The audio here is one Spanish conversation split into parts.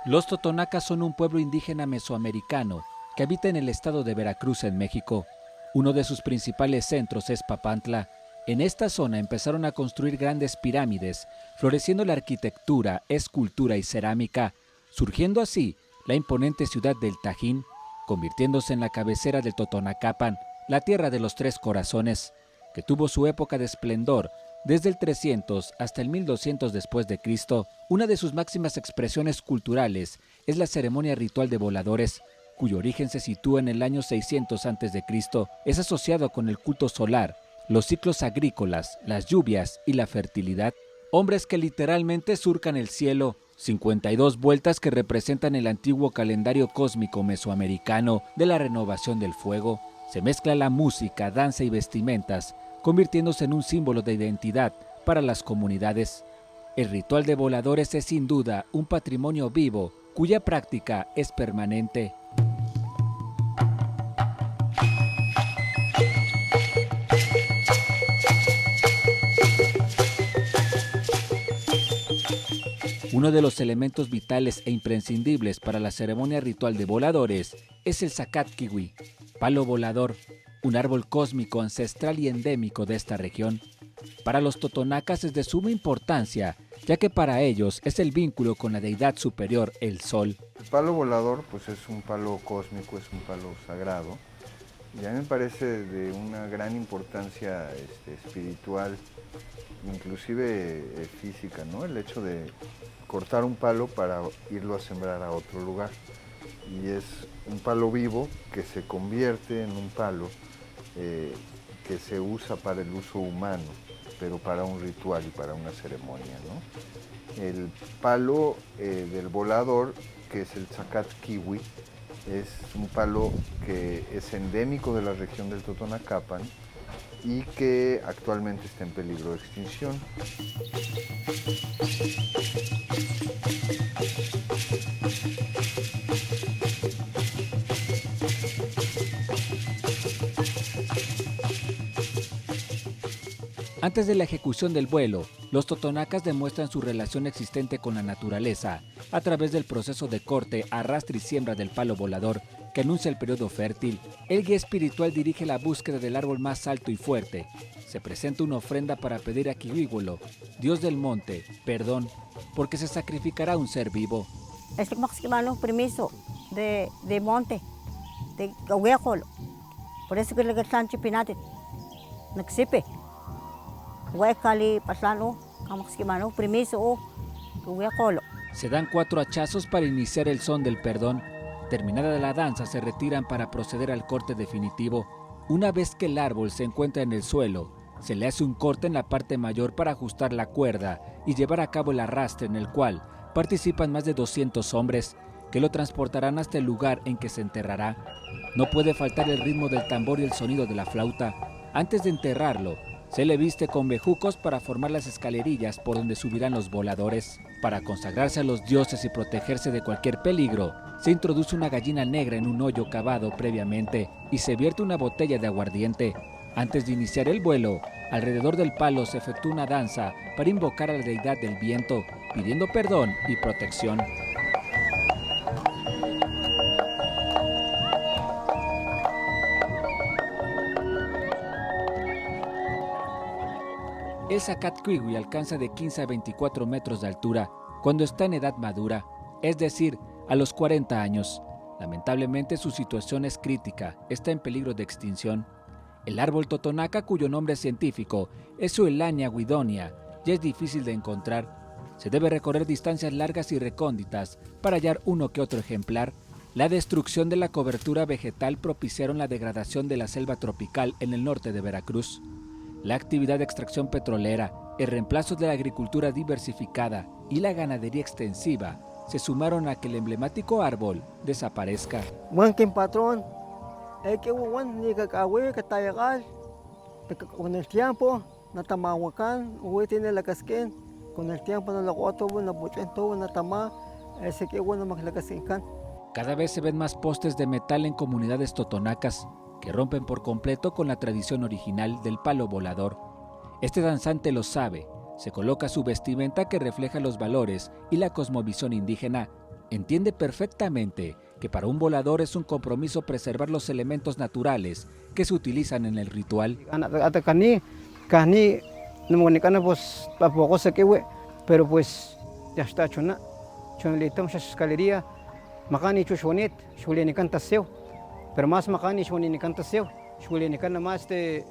Los totonacas son un pueblo indígena mesoamericano que habita en el estado de Veracruz, en México. Uno de sus principales centros es Papantla. En esta zona empezaron a construir grandes pirámides, floreciendo la arquitectura, escultura y cerámica, surgiendo así la imponente ciudad del Tajín, convirtiéndose en la cabecera del Totonacapan, la tierra de los tres corazones, que tuvo su época de esplendor desde el 300 hasta el 1200 después de Cristo. Una de sus máximas expresiones culturales es la ceremonia ritual de voladores, cuyo origen se sitúa en el año 600 a.C. Es asociado con el culto solar, los ciclos agrícolas, las lluvias y la fertilidad. Hombres que literalmente surcan el cielo, 52 vueltas que representan el antiguo calendario cósmico mesoamericano de la renovación del fuego. Se mezcla la música, danza y vestimentas, convirtiéndose en un símbolo de identidad para las comunidades. El ritual de voladores es sin duda un patrimonio vivo, cuya práctica es permanente. Uno de los elementos vitales e imprescindibles para la ceremonia ritual de voladores es el Zacatquihui, palo volador, un árbol cósmico ancestral y endémico de esta región. Para los totonacas es de suma importancia, ya que para ellos es el vínculo con la deidad superior, el sol. El palo volador pues es un palo cósmico, es un palo sagrado, y a mí me parece de una gran importancia espiritual, inclusive física, ¿no? El hecho de cortar un palo para irlo a sembrar a otro lugar. Y es un palo vivo que se convierte en un palo que se usa para el uso humano, pero para un ritual y para una ceremonia, ¿no? El palo del volador, que es el Zacatquihui, es un palo que es endémico de la región del Totonacapan y que actualmente está en peligro de extinción. Antes de la ejecución del vuelo, los totonacas demuestran su relación existente con la naturaleza a través del proceso de corte, arrastre y siembra del palo volador, que anuncia el periodo fértil. El guía espiritual dirige la búsqueda del árbol más alto y fuerte. Se presenta una ofrenda para pedir a Quihuíhualo, dios del monte, perdón, porque se sacrificará un ser vivo. Es permiso de monte, de Quihuíhualo. Por eso que le están chipinate, no existe. Se dan 4 hachazos para iniciar el son del perdón. Terminada la danza, se retiran para proceder al corte definitivo. Una vez que el árbol se encuentra en el suelo, se le hace un corte en la parte mayor para ajustar la cuerda y llevar a cabo el arrastre, en el cual participan más de 200 hombres que lo transportarán hasta el lugar en que se enterrará. No puede faltar el ritmo del tambor y el sonido de la flauta. Antes de enterrarlo, se le viste con bejucos para formar las escalerillas por donde subirán los voladores. Para consagrarse a los dioses y protegerse de cualquier peligro, se introduce una gallina negra en un hoyo cavado previamente y se vierte una botella de aguardiente. Antes de iniciar el vuelo, alrededor del palo se efectúa una danza para invocar a la deidad del viento, pidiendo perdón y protección. El Zacatquihui alcanza de 15 a 24 metros de altura cuando está en edad madura, es decir, a los 40 años. Lamentablemente su situación es crítica, está en peligro de extinción. El árbol totonaca, cuyo nombre científico es Suelania guidonia, ya es difícil de encontrar. Se debe recorrer distancias largas y recónditas para hallar uno que otro ejemplar. La destrucción de la cobertura vegetal propiciaron la degradación de la selva tropical en el norte de Veracruz. La actividad de extracción petrolera, el reemplazo de la agricultura diversificada y la ganadería extensiva se sumaron a que el emblemático árbol desaparezca. Buen patrón, con el tiempo, tiene la casquén, con el tiempo no Cada vez se ven más postes de metal en comunidades totonacas que rompen por completo con la tradición original del palo volador. Este danzante lo sabe, se coloca su vestimenta que refleja los valores y la cosmovisión indígena, entiende perfectamente que para un volador es un compromiso preservar los elementos naturales que se utilizan en el ritual. Pero pues ya está chuna, chunlita muchas escalería, macani chushonit, shuleni cantaseo, pero más macani shuleni cantaseo, shuleni cana más de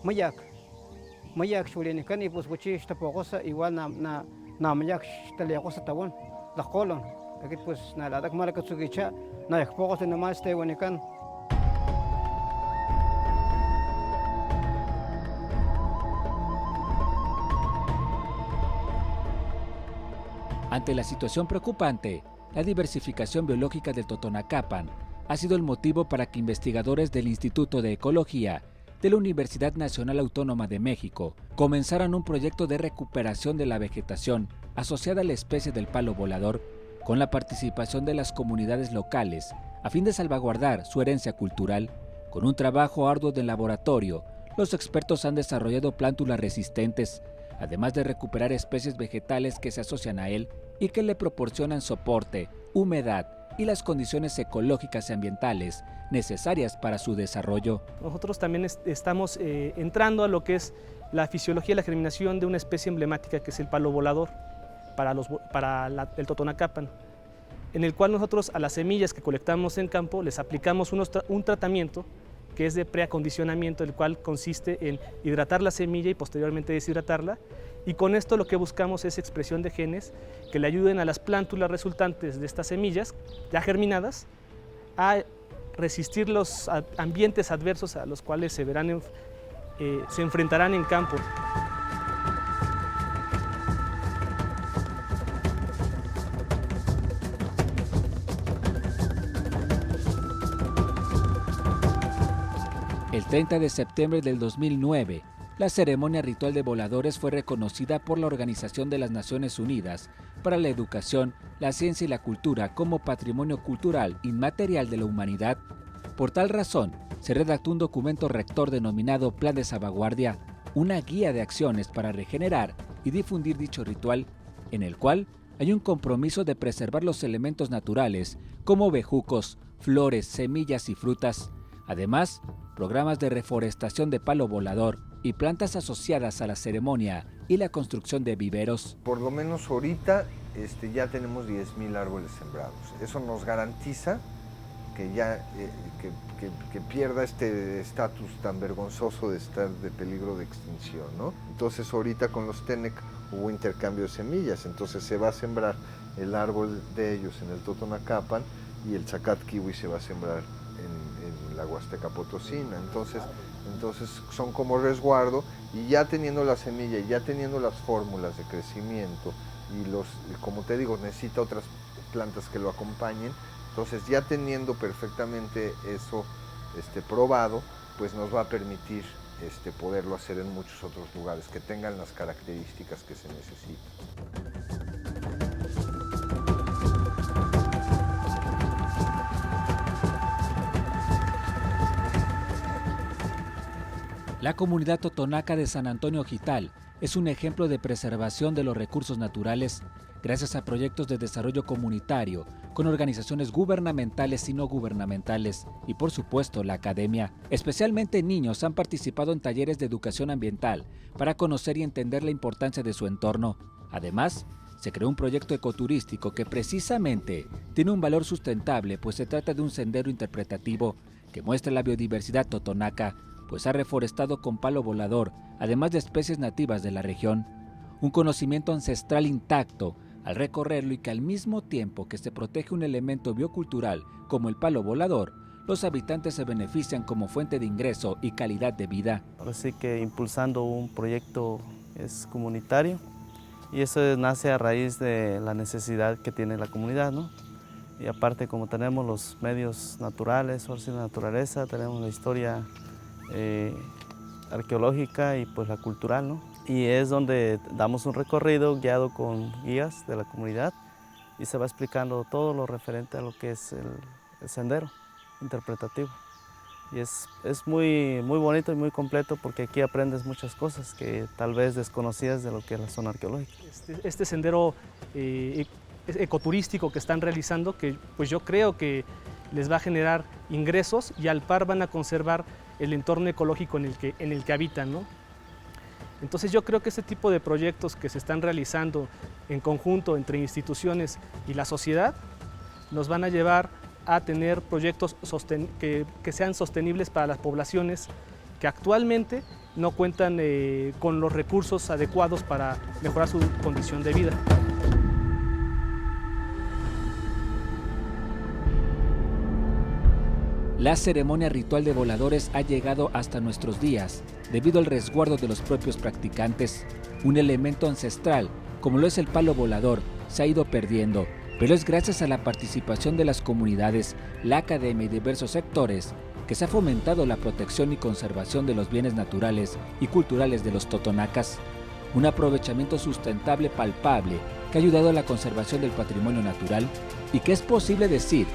mayak shuleni cani pues guchi esta pocosa igual na mayak esta le cosa tabón, la colon, aquí pues nada la mala que sugicha, na yak pocosa na más de wanican. Ante la situación preocupante, la diversificación biológica del Totonacapan ha sido el motivo para que investigadores del Instituto de Ecología de la Universidad Nacional Autónoma de México comenzaran un proyecto de recuperación de la vegetación asociada a la especie del palo volador, con la participación de las comunidades locales, a fin de salvaguardar su herencia cultural. Con un trabajo arduo de laboratorio, los expertos han desarrollado plántulas resistentes, además de recuperar especies vegetales que se asocian a él y que le proporcionan soporte, humedad y las condiciones ecológicas y ambientales necesarias para su desarrollo. Nosotros también estamos entrando a lo que es la fisiología y la germinación de una especie emblemática que es el palo volador para el Totonacapan, en el cual nosotros a las semillas que colectamos en campo les aplicamos un tratamiento que es de preacondicionamiento, el cual consiste en hidratar la semilla y posteriormente deshidratarla, y con esto lo que buscamos es expresión de genes que le ayuden a las plántulas resultantes de estas semillas ya germinadas a resistir los ambientes adversos a los cuales se enfrentarán en campo. El 30 de septiembre del 2009, la ceremonia ritual de voladores fue reconocida por la Organización de las Naciones Unidas para la Educación, la Ciencia y la Cultura como Patrimonio Cultural Inmaterial de la Humanidad. Por tal razón, se redactó un documento rector denominado Plan de Salvaguardia, una guía de acciones para regenerar y difundir dicho ritual, en el cual hay un compromiso de preservar los elementos naturales como bejucos, flores, semillas y frutas. Además, programas de reforestación de palo volador y plantas asociadas a la ceremonia y la construcción de viveros. Por lo menos ahorita ya tenemos 10,000 árboles sembrados. Eso nos garantiza que ya que pierda este estatus tan vergonzoso de estar de peligro de extinción, ¿no? Entonces ahorita con los Tenec hubo intercambio de semillas, entonces se va a sembrar el árbol de ellos en el Totonacapan y el zacate kiwi se va a sembrar en la Huasteca Potosina. Entonces son como resguardo, y ya teniendo la semilla y ya teniendo las fórmulas de crecimiento y como te digo, necesita otras plantas que lo acompañen. Entonces ya teniendo perfectamente eso probado, pues nos va a permitir poderlo hacer en muchos otros lugares que tengan las características que se necesitan. La comunidad totonaca de San Antonio Jital es un ejemplo de preservación de los recursos naturales gracias a proyectos de desarrollo comunitario con organizaciones gubernamentales y no gubernamentales y por supuesto la academia. Especialmente niños han participado en talleres de educación ambiental para conocer y entender la importancia de su entorno. Además, se creó un proyecto ecoturístico que precisamente tiene un valor sustentable, pues se trata de un sendero interpretativo que muestra la biodiversidad totonaca, pues ha reforestado con palo volador, además de especies nativas de la región. Un conocimiento ancestral intacto al recorrerlo, y que al mismo tiempo que se protege un elemento biocultural como el palo volador, los habitantes se benefician como fuente de ingreso y calidad de vida. Así que impulsando un proyecto comunitario, y eso nace a raíz de la necesidad que tiene la comunidad, ¿no? Y aparte, como tenemos los medios naturales, la naturaleza, tenemos la historia arqueológica y pues la cultural, ¿no? Y es donde damos un recorrido guiado con guías de la comunidad y se va explicando todo lo referente a lo que es el sendero interpretativo. Y es muy bonito y muy completo, porque aquí aprendes muchas cosas que tal vez desconocías de lo que es la zona arqueológica. Este sendero ecoturístico que están realizando, que pues yo creo que les va a generar ingresos y al par van a conservar el entorno ecológico en el que habitan, ¿no? Entonces yo creo que este tipo de proyectos que se están realizando en conjunto entre instituciones y la sociedad nos van a llevar a tener proyectos que sean sostenibles para las poblaciones que actualmente no cuentan con los recursos adecuados para mejorar su condición de vida. La ceremonia ritual de voladores ha llegado hasta nuestros días debido al resguardo de los propios practicantes. Un elemento ancestral, como lo es el palo volador, se ha ido perdiendo, pero es gracias a la participación de las comunidades, la academia y diversos sectores que se ha fomentado la protección y conservación de los bienes naturales y culturales de los totonacas. Un aprovechamiento sustentable palpable que ha ayudado a la conservación del patrimonio natural y que es posible decir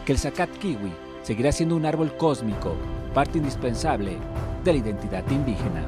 que el zacate kiwi seguirá siendo un árbol cósmico, parte indispensable de la identidad indígena.